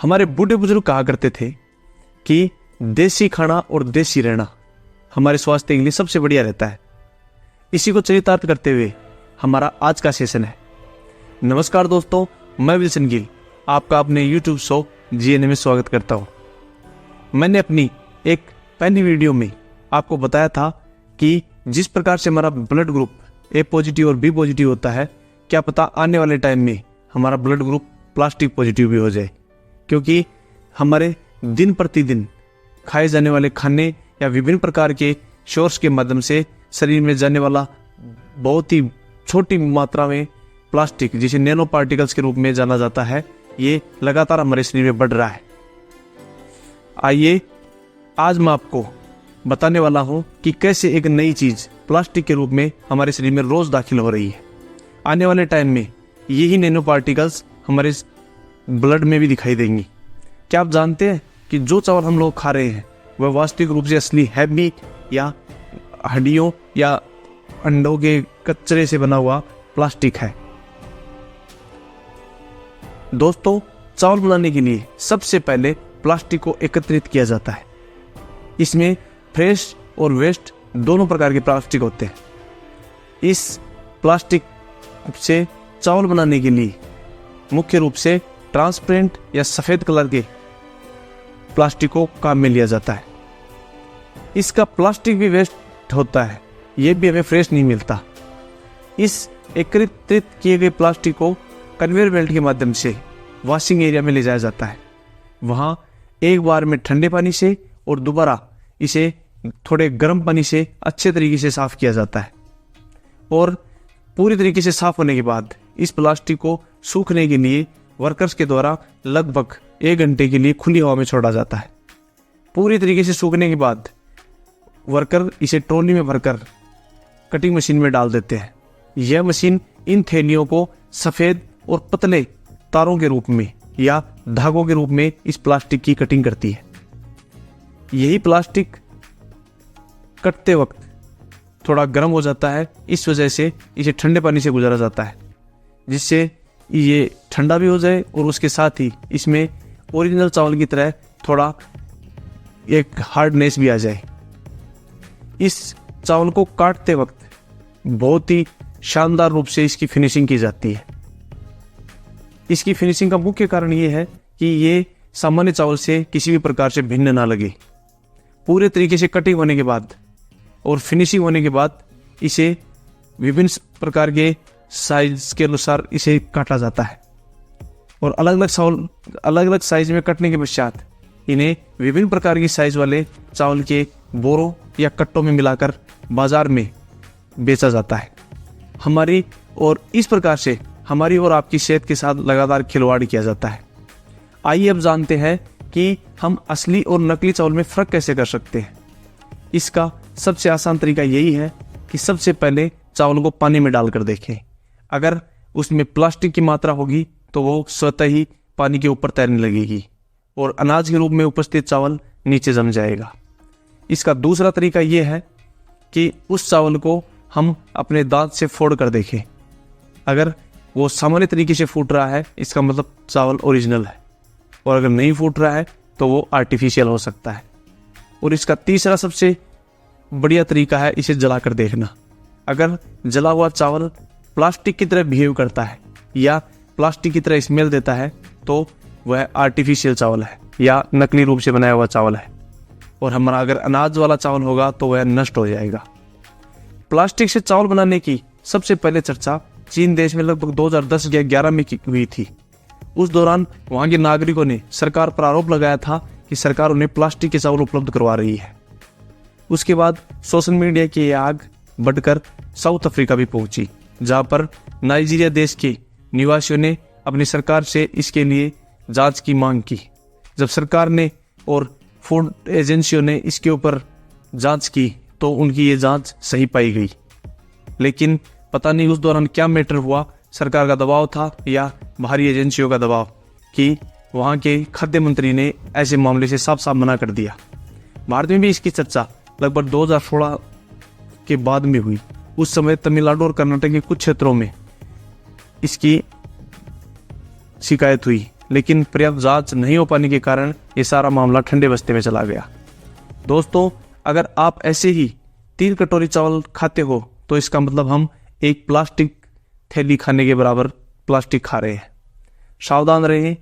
हमारे बूढ़े बुजुर्ग कहा करते थे कि देसी खाना और देसी रहना हमारे स्वास्थ्य के लिए सबसे बढ़िया रहता है। इसी को चरितार्थ करते हुए हमारा आज का सेशन है। नमस्कार दोस्तों, मैं विल्सन गिल आपका अपने YouTube शो जीएनए में स्वागत करता हूँ। मैंने अपनी एक पहली वीडियो में आपको बताया था कि जिस प्रकार से हमारा ब्लड ग्रुप ए पॉजिटिव और बी पॉजिटिव होता है, क्या पता आने वाले टाइम में हमारा ब्लड ग्रुप प्लास्टिक पॉजिटिव भी हो जाए, क्योंकि हमारे दिन प्रतिदिन खाए जाने वाले खाने या विभिन्न प्रकार के सोर्स के माध्यम से शरीर में जाने वाला बहुत ही छोटी मात्रा में प्लास्टिक, जिसे नैनो पार्टिकल्स के रूप में जाना जाता है, ये लगातार हमारे शरीर में बढ़ रहा है। आइए आज मैं आपको बताने वाला हूं कि कैसे एक नई चीज प्लास्टिक के रूप में हमारे शरीर में रोज दाखिल हो रही है। आने वाले टाइम में यही नैनो पार्टिकल्स हमारे ब्लड में भी दिखाई देंगी। क्या आप जानते हैं कि जो चावल हम लोग खा रहे हैं वह वास्तविक रूप से असली है भी या हड्डियों या अंडों के कचरे से बना हुआ प्लास्टिक है? दोस्तों, चावल बनाने के लिए सबसे पहले प्लास्टिक को एकत्रित किया जाता है। इसमें फ्रेश और वेस्ट दोनों प्रकार के प्लास्टिक होते हैं। इस प्लास्टिक से चावल बनाने के लिए मुख्य रूप से ट्रांसपेरेंट या सफेद कलर के प्लास्टिक को काम में लिया जाता है। इसका प्लास्टिक भी वेस्ट होता है, यह भी हमें फ्रेश नहीं मिलता। इस एकत्रित किए गए प्लास्टिक को कन्वेयर बेल्ट के माध्यम से वॉशिंग एरिया में ले जाया जाता है। वहां एक बार में ठंडे पानी से और दोबारा इसे थोड़े गर्म पानी से अच्छे तरीके से साफ किया जाता है। और पूरी तरीके से साफ होने के बाद इस प्लास्टिक को सूखने के लिए वर्कर्स के द्वारा लगभग 1 घंटे के लिए खुली हवा में छोड़ा जाता है। पूरी तरीके से सूखने के बाद वर्कर इसे ट्रॉली में भरकर कटिंग मशीन में डाल देते हैं। यह मशीन इन थैलियों को सफेद और पतले तारों के रूप में या धागों के रूप में इस प्लास्टिक की कटिंग करती है। यही प्लास्टिक कटते वक्त थोड़ा गर्म हो जाता है, इस वजह से इसे ठंडे पानी से गुजारा जाता है, जिससे ये ठंडा भी हो जाए और उसके साथ ही इसमें ओरिजिनल चावल की तरह थोड़ा एक हार्डनेस भी आ जाए। इस चावल को काटते वक्त बहुत ही शानदार रूप से इसकी फिनिशिंग की जाती है। इसकी फिनिशिंग का मुख्य कारण ये है कि ये सामान्य चावल से किसी भी प्रकार से भिन्न ना लगे। पूरे तरीके से कटिंग होने के बाद और फिनिशिंग होने के बाद इसे विभिन्न प्रकार के साइज के अनुसार इसे काटा जाता है और अलग अलग साइज में कटने के पश्चात इन्हें विभिन्न प्रकार की साइज वाले चावल के बोरों या कट्टों में मिलाकर बाजार में बेचा जाता है। इस प्रकार से हमारी और आपकी सेहत के साथ लगातार खिलवाड़ किया जाता है। आइए अब जानते हैं कि हम असली और नकली चावल में फ़र्क कैसे कर सकते हैं। इसका सबसे आसान तरीका यही है कि सबसे पहले चावल को पानी में डालकर देखें। अगर उसमें प्लास्टिक की मात्रा होगी तो वो स्वतः ही पानी के ऊपर तैरने लगेगी और अनाज के रूप में उपस्थित चावल नीचे जम जाएगा। इसका दूसरा तरीका ये है कि उस चावल को हम अपने दांत से फोड़ कर देखें। अगर वो सामान्य तरीके से फूट रहा है, इसका मतलब चावल ओरिजिनल है, और अगर नहीं फूट रहा है तो वो आर्टिफिशियल हो सकता है। और इसका तीसरा सबसे बढ़िया तरीका है इसे जलाकर देखना। अगर जला हुआ चावल प्लास्टिक की तरह बिहेव करता है या प्लास्टिक की तरह स्मेल देता है तो वह आर्टिफिशियल चावल है या नकली रूप से बनाया हुआ चावल है। और हमारा अगर अनाज वाला चावल होगा तो वह नष्ट हो जाएगा। प्लास्टिक से चावल बनाने की सबसे पहले चर्चा चीन देश में लगभग 2010 या 11 में हुई थी। उस दौरान वहां के नागरिकों ने सरकार पर आरोप लगाया था कि सरकार उन्हें प्लास्टिक के चावल उपलब्ध करवा रही है। उसके बाद सोशल मीडिया की यह आग बढ़कर साउथ अफ्रीका भी पहुंची, जहां पर नाइजीरिया देश के निवासियों ने अपनी सरकार से इसके लिए जांच की मांग की। जब सरकार ने और फूड एजेंसियों ने इसके ऊपर जांच की तो उनकी ये जांच सही पाई गई। लेकिन पता नहीं उस दौरान क्या मैटर हुआ, सरकार का दबाव था या बाहरी एजेंसियों का दबाव, कि वहाँ के खाद्य मंत्री ने ऐसे मामले से साफ साफ मना कर दिया। भारत में भी इसकी चर्चा लगभग 2016 के बाद में हुई। उस समय तमिलनाडु और कर्नाटक के कुछ क्षेत्रों में इसकी शिकायत हुई, लेकिन पर्याप्त जांच नहीं हो पाने के कारण ये सारा मामला ठंडे बस्ते में चला गया। दोस्तों, अगर आप ऐसे ही 3 कटोरी चावल खाते हो तो इसका मतलब हम एक प्लास्टिक थैली खाने के बराबर प्लास्टिक खा रहे हैं। सावधान रहें,